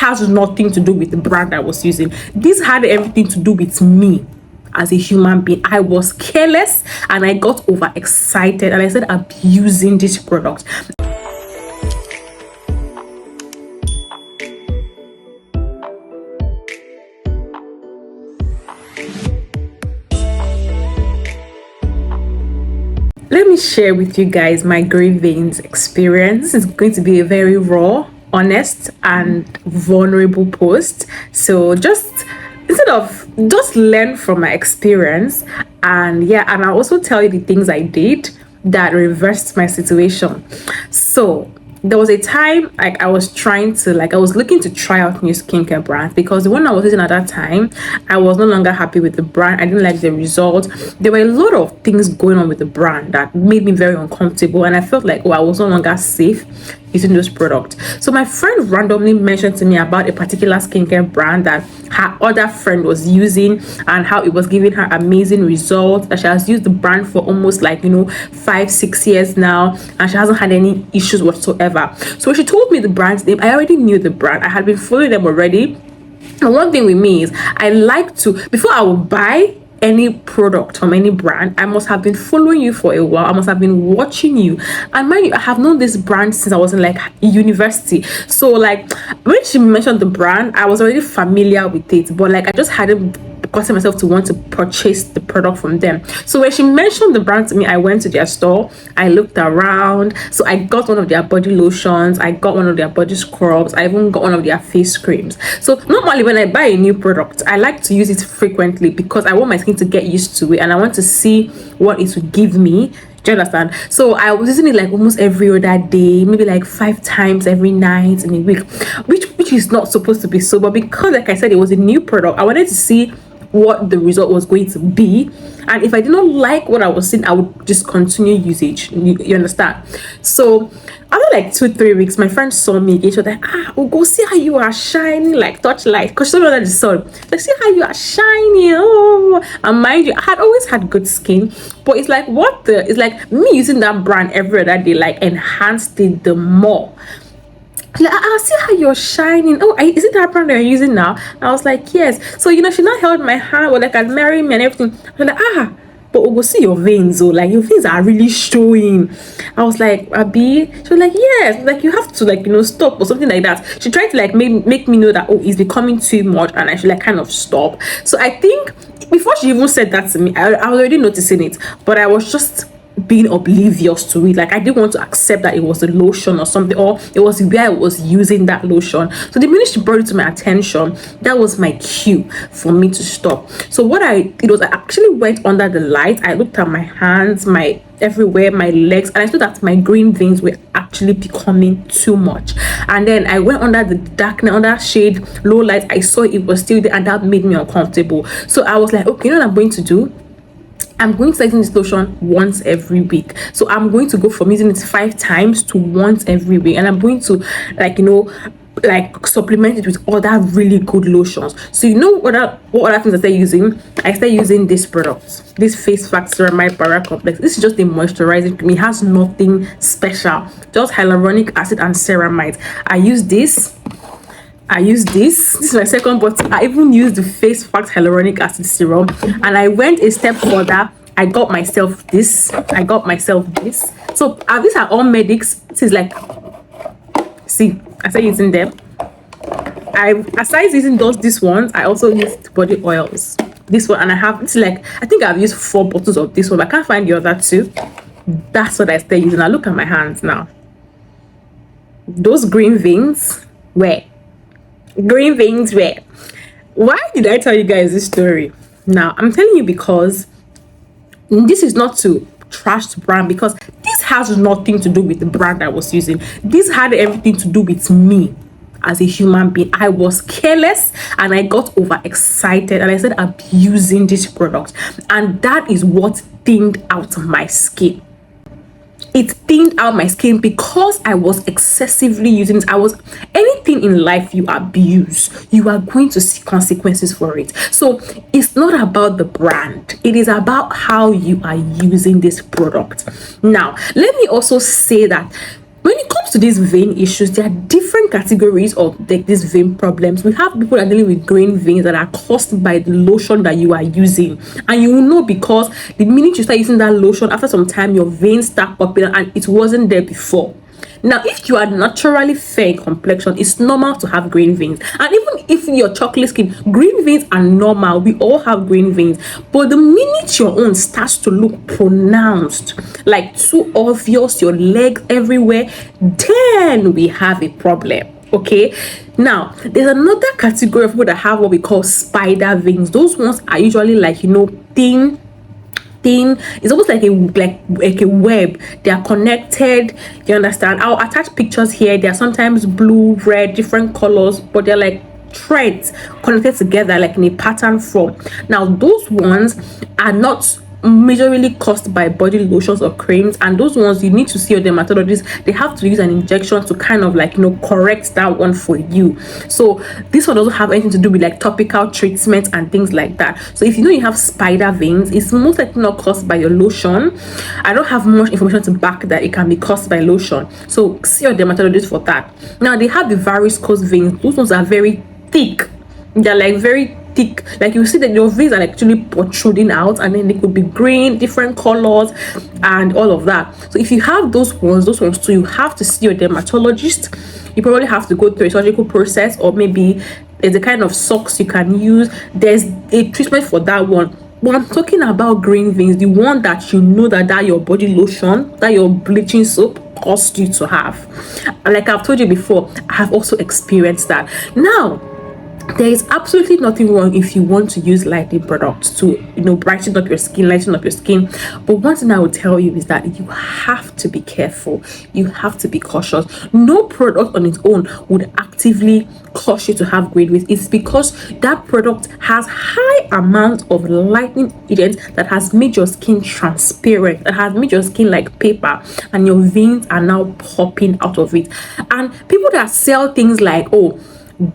has nothing to do with the brand I was using. This had everything to do with me as a human being. I was careless and I got overexcited and I started abusing this product. Let me share with you guys my grey veins experience. This is going to be a very raw, honest, and vulnerable post. So just learn from my experience, and I'll also tell you the things I did that reversed my situation. So there was a time I was looking to try out new skincare brands, because the one I was using at that time, I was no longer happy with the brand. I didn't like the result. There were a lot of things going on with the brand that made me very uncomfortable, and I felt like I was no longer safe using those products. So my friend randomly mentioned to me about a particular skincare brand that her other friend was using and how it was giving her amazing results, that she has used the brand for almost 5-6 years now, and she hasn't had any issues whatsoever. So when she told me the brand's name, I already knew the brand. I had been following them already. And one thing with me is I like to, before I will buy any product from any brand, I must have been following you for a while. I must have been watching you, and mind you, I have known this brand since I was in university. So when she mentioned the brand, I was already familiar with it, but I just hadn't gotten myself to want to purchase the product from them. So when she mentioned the brand to me, I went to their store, I looked around. So I got one of their body lotions, I got one of their body scrubs, I even got one of their face creams. So normally when I buy a new product, I like to use it frequently because I want my skin to get used to it and I want to see what it would give me. Do you understand? So I was using it almost every other day, maybe 5 times every night in a week, which is not supposed to be so. But because I said it was a new product, I wanted to see what the result was going to be, and if I did not like what I was seeing, I would discontinue usage. You understand? So after 2-3 weeks, my friend saw me again. She was like, we'll go see how you are shining like torchlight, because she saw me under the sun. See how you are shining. Oh, and mind you, I had always had good skin, but it's me using that brand every other day enhanced it the more. I see how you're shining. Oh, is it that brand that you're using now? I was like, yes. So she now held my hand, admiring me and everything. I was like, but we'll see your veins, your veins are really showing. I was like, Abi? She was like, yes, you have to stop or something like that. She tried to make me know that, it's becoming too much and I should kind of stop. So I think before she even said that to me, I was already noticing it, but I was just being oblivious to it. I didn't want to accept that it was a lotion or something, or it was where I was using that lotion. So the minute she brought it to my attention, that was my cue for me to stop. So I actually went under the light. I looked at my hands, my everywhere, my legs, and I saw that my green veins were actually becoming too much. And then I went under the darkness, under shade, low light. I saw it was still there, and that made me uncomfortable. So I was like, okay, you know what I'm going to do? I'm going to start using this lotion once every week. So I'm going to go from using it 5 times to once every week, and I'm going to supplement it with other really good lotions. So what other things I started using? I started using this product, this Face Fact Ceramide Barrier Complex. This is just a moisturizing cream. It has nothing special, just hyaluronic acid and ceramide. I use this. This is my second bottle. I even used the Face Fact Hyaluronic Acid Serum, and I went a step further. I got myself this. So these are all medics. This is see, I started using them. Aside using these ones, I also used body oils. This one, and I have I think I've used 4 bottles of this one, but I can't find the other 2. That's what I started using. Now look at my hands now. Those green veins, where? Green veins where? Why did I tell you guys this story? Now I'm telling you because this is not to trash the brand, because this has nothing to do with the brand I was using. This had everything to do with me as a human being. I was careless and I got overexcited and I started abusing this product, and that is what thinned out my skin. It thinned out my skin because I was excessively using it. Anything in life you abuse, you are going to see consequences for it. So it's not about the brand, it is about how you are using this product. Now let me also say that When it comes to these vein issues, there are different categories of these vein problems. We have people that are dealing with grain veins that are caused by the lotion that you are using, and you will know because the minute you start using that lotion, after some time your veins start popping out and it wasn't there before. Now, if you are naturally fair in complexion, it's normal to have green veins. And even if you're chocolate skin, green veins are normal. We all have green veins. But the minute your own starts to look pronounced, like too obvious, your legs everywhere, then we have a problem. Okay, now there's another category of people that have what we call spider veins. Those ones are usually like, thin. It's almost like a web. They are connected, you understand. I'll attach pictures here. They are sometimes blue, red, different colors, but they're like threads connected together like in a pattern form. Now those ones are not majorly caused by body lotions or creams, and those ones you need to see your dermatologist. They have to use an injection to kind of like correct that one for you. So this one doesn't have anything to do with like topical treatment and things like that. So if you have spider veins, it's most likely not caused by your lotion. I don't have much information to back that it can be caused by lotion, so see your dermatologist for that. Now they have the varicose veins. Those ones are very thick. They're like very thick, like you see that your veins are actually protruding out, and then they could be green, different colors and all of that. So if you have those ones too, you have to see your dermatologist. You probably have to go through a surgical process, or maybe there's a kind of socks you can use. There's a treatment for that one. But I'm talking about green veins, the one that that your body lotion, that your bleaching soap caused you to have. And like I've told you before, I have also experienced that. Now there is absolutely nothing wrong if you want to use lightening products to brighten up your skin, lighten up your skin. But one thing I will tell you is that you have to be careful. You have to be cautious. No product on its own would actively cause you to have green veins. It's because that product has high amount of lightening agents that has made your skin transparent, that has made your skin like paper, and your veins are now popping out of it. And people that sell things like,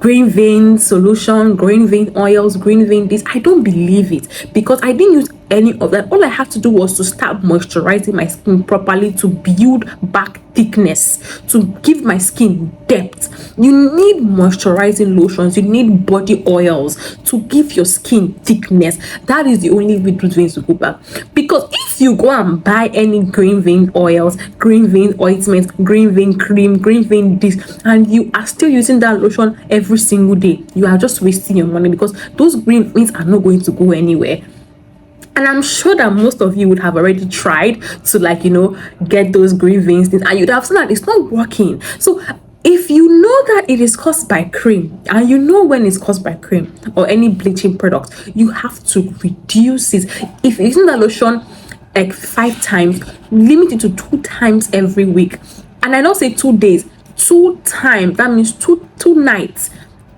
green vein solution, green vein oils, green vein this, I don't believe it, because I didn't use any of that. All I had to do was to start moisturizing my skin properly to build back thickness, to give my skin depth. You need moisturizing lotions, you need body oils to give your skin thickness. That is the only way those veins will go back. Because if you go and buy any green vein oils, green vein ointments, green vein cream, green vein this, and you are still using that lotion every single day, you are just wasting your money, because those green veins are not going to go anywhere. And I'm sure that most of you would have already tried to get those green veins things, and you'd have seen that it's not working. So if you know that it is caused by cream, and you know when it's caused by cream or any bleaching product, you have to reduce it. If you're using that lotion like 5 times, limit it to 2 times every week. And I don't say 2 days, 2 times. That means two nights.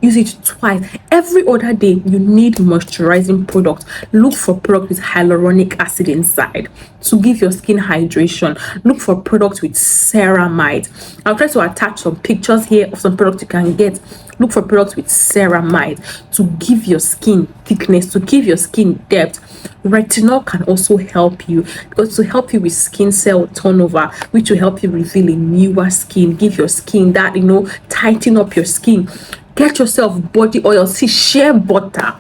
Use it twice. Every other day you need moisturizing products. Look for products with hyaluronic acid inside to give your skin hydration. Look for products with ceramide. I'll try to attach some pictures here of some products you can get. Look for products with ceramide to give your skin thickness, to give your skin depth. Retinol can also help you, because to help you with skin cell turnover, which will help you reveal a newer skin, give your skin that tighten up your skin. Get yourself body oil. See, shea butter.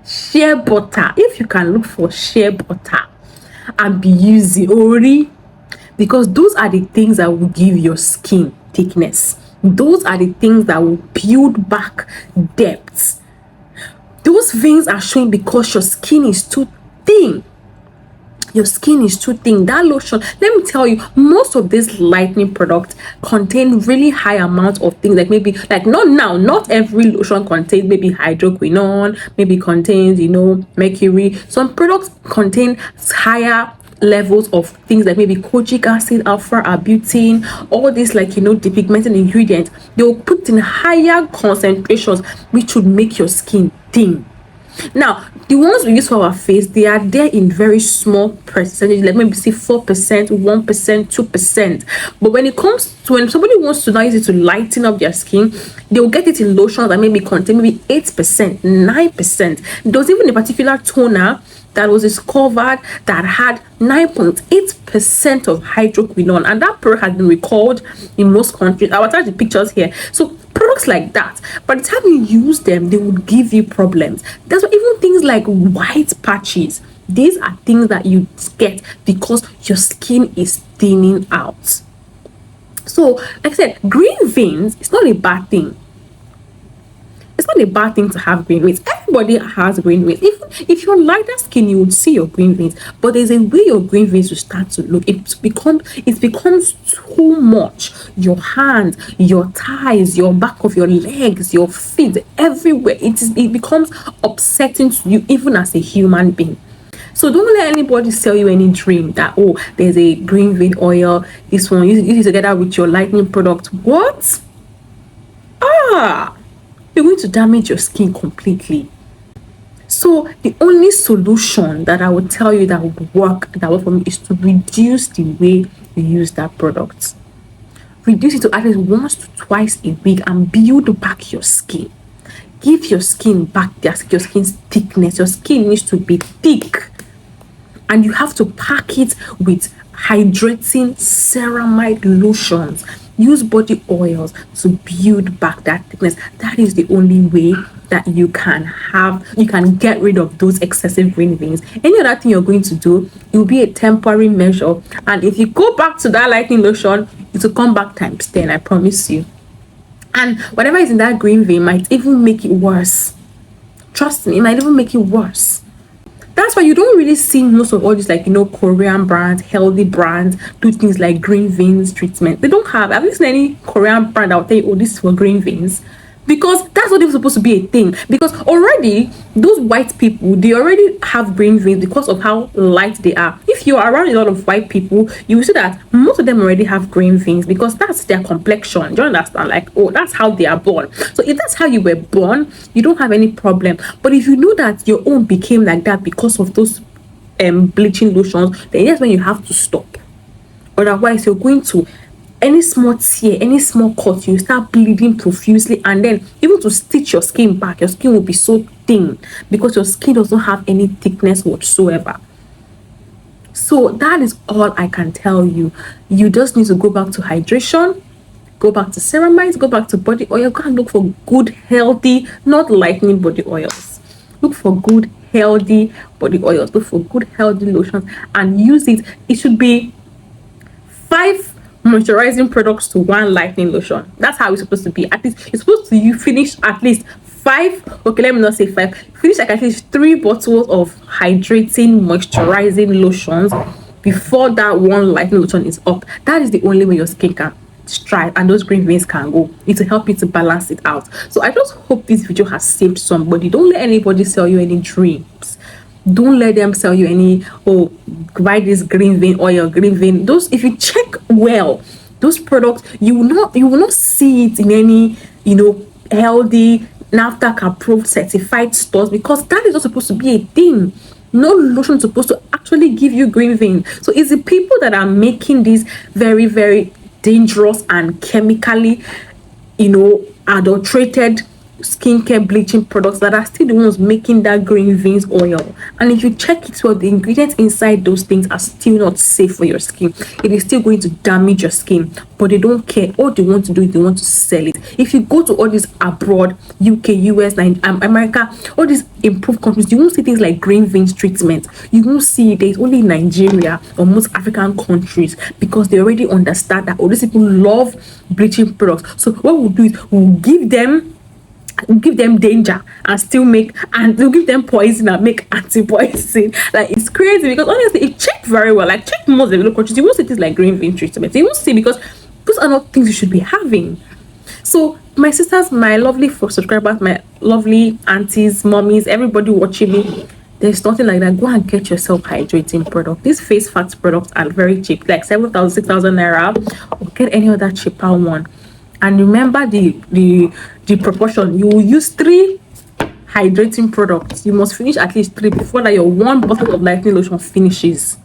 If you can look for shea butter and be using Ori, because those are the things that will give your skin thickness. Those are the things that will build back depth. Those veins are showing because your skin is too thin. Your skin is too thin. That lotion, let me tell you, most of these lightening products contain really high amounts of things, not every lotion contains maybe hydroquinone, maybe contains mercury. Some products contain higher levels of things like maybe kojic acid, alpha arbutin, all these depigmenting ingredients. They'll put in higher concentrations, which would make your skin thin. Now, the ones we use for our face, they are there in very small percentage, like maybe say 4%, 1%, 2%. But when it comes to when somebody wants to now use it to lighten up their skin, they will get it in lotions that maybe contain maybe 8%, 9%. There was even a particular toner that was discovered that had 9.8% of hydroquinone, and that product has been recalled in most countries. I'll attach the pictures here. So products like that, by the time you use them, they would give you problems. That's why even things like white patches, these are things that you get because your skin is thinning out. So like I said, green veins is not a bad thing. It's not a bad thing to have green veins. Everybody has green veins. Even if you're lighter skin, you would see your green veins. But there's a way your green veins will start to look. It becomes too much. Your hands, your thighs, your back of your legs, your feet, everywhere. It becomes upsetting to you, even as a human being. So don't let anybody sell you any dream that, oh, there's a green vein oil, this one, use it together with your lightening product. What? You're going to damage your skin completely. So the only solution that I would tell you that would work for me is to reduce the way you use that product. Reduce it to at least once to twice a week and build back your skin. Give your skin back your skin's thickness. Your skin needs to be thick, and you have to pack it with hydrating ceramide lotions. Use body oils to build back that thickness. That is the only way that you can get rid of those excessive green veins. Any other thing you're going to do, it will be a temporary measure, and if you go back to that lightening lotion, it will come back times 10, I promise you. And whatever is in that green vein might even make it worse. Trust me, it might even make it worse. That's why you don't really see most of all these, like, Korean brands, healthy brands do things like green veins treatment. They don't have. Have you seen any Korean brand that will tell you, oh, this is for green veins? Because that's not even supposed to be a thing. Because already those white people, they already have green veins because of how light they are. If you're around a lot of white people, you will see that most of them already have green veins because that's their complexion. Do you understand? Like, oh, that's how they are born. So if that's how you were born, you don't have any problem. But if you know that your own became like that because of those bleaching lotions, then that's when you have to stop. Otherwise, you're going to any small tear, any small cut, you start bleeding profusely, and then even to stitch your skin back, your skin will be so thin because your skin doesn't have any thickness whatsoever. So that is all I can tell you. You just need to go back to hydration, go back to ceramides, go back to body oil. Go and look for good, healthy, not lightening body oils. Look for good, healthy body oils. Look for good, healthy lotions and use it. It should be 5 moisturizing products to 1 lightening lotion. That's how it's supposed to be. At least it's supposed to you finish at least 5. Okay, let me not say 5. Finish like at least 3 bottles of hydrating moisturizing lotions before that 1 lightening lotion is up. That is the only way your skin can strive and those green veins can go. It will help you to balance it out. So I just hope this video has saved somebody. Don't let anybody sell you any dreams. Don't let them sell you any, oh, buy this green vein oil, green vein. Those, if you check well, those products, you will not see it in any, healthy, NAFDAC approved certified stores, because that is not supposed to be a thing. No lotion is supposed to actually give you green vein. So it's the people that are making these very, very dangerous and chemically, adulterated skincare bleaching products that are still the ones making that green veins oil. And if you check it well, the ingredients inside those things are still not safe for your skin. It is still going to damage your skin, but they don't care. All they want to do is they want to sell it. If you go to all these abroad, UK, US, America, all these improved countries, you won't see things like green veins treatment. You won't see it. There's only Nigeria or most African countries, because they already understand that, oh, these people love bleaching products. So what we'll do is we'll give them danger and still make, and we'll give them poison and make anti-poison. Like, it's crazy, because honestly, if checked very well, like check most developed countries, you won't see things like green vein treatment. You won't see, because those are not things you should be having. So my sisters, my lovely subscribers, my lovely aunties, mommies, everybody watching me, there's nothing like that. Go and get yourself hydrating product. These face fat products are very cheap, like 7,000, 6,000 naira, or get any other cheaper one. And remember the proportion. You will use 3 hydrating products. You must finish at least 3 before that your one bottle of lightening lotion finishes.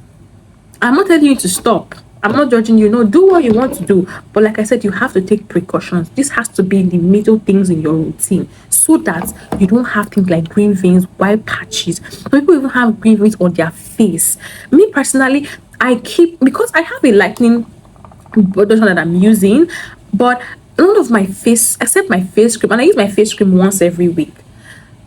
I'm not telling you to stop. I'm not judging you. No, do what you want to do. But like I said, you have to take precautions. This has to be the middle things in your routine so that you don't have things like green veins, white patches. Some people even have green veins on their face. Me personally, I keep, because I have a lightening body lotion that I'm using, but none of my face, except my face cream, and I use my face cream once every week.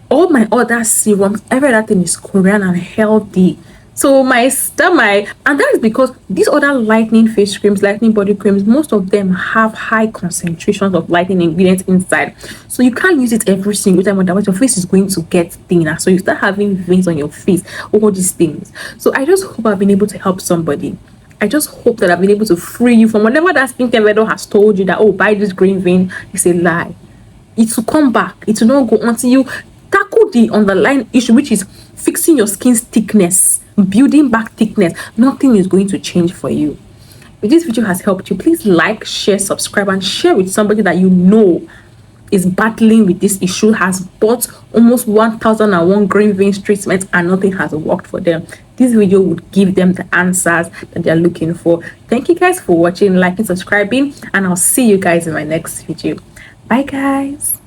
All my other serums, every other thing is Korean and healthy. So and that is because these other lightening face creams, lightening body creams, most of them have high concentrations of lightening ingredients inside. So you can't use it every single time, otherwise your face is going to get thinner. So you start having veins on your face, all these things. So I just hope I've been able to help somebody. I just hope that I've been able to free you from whatever that skincare vendor has told you that, oh, buy this green vein. It's a lie. It will come back. It will not go until you tackle the underlying issue, which is fixing your skin's thickness, building back thickness. Nothing is going to change for you. If this video has helped you, please like, share, subscribe, and share with somebody that you know is battling with this issue, has bought almost 1001 green veins treatments and nothing has worked for them. This video would give them the answers that they're looking for. Thank you guys for watching, liking, subscribing, and I'll see you guys in my next video. Bye guys.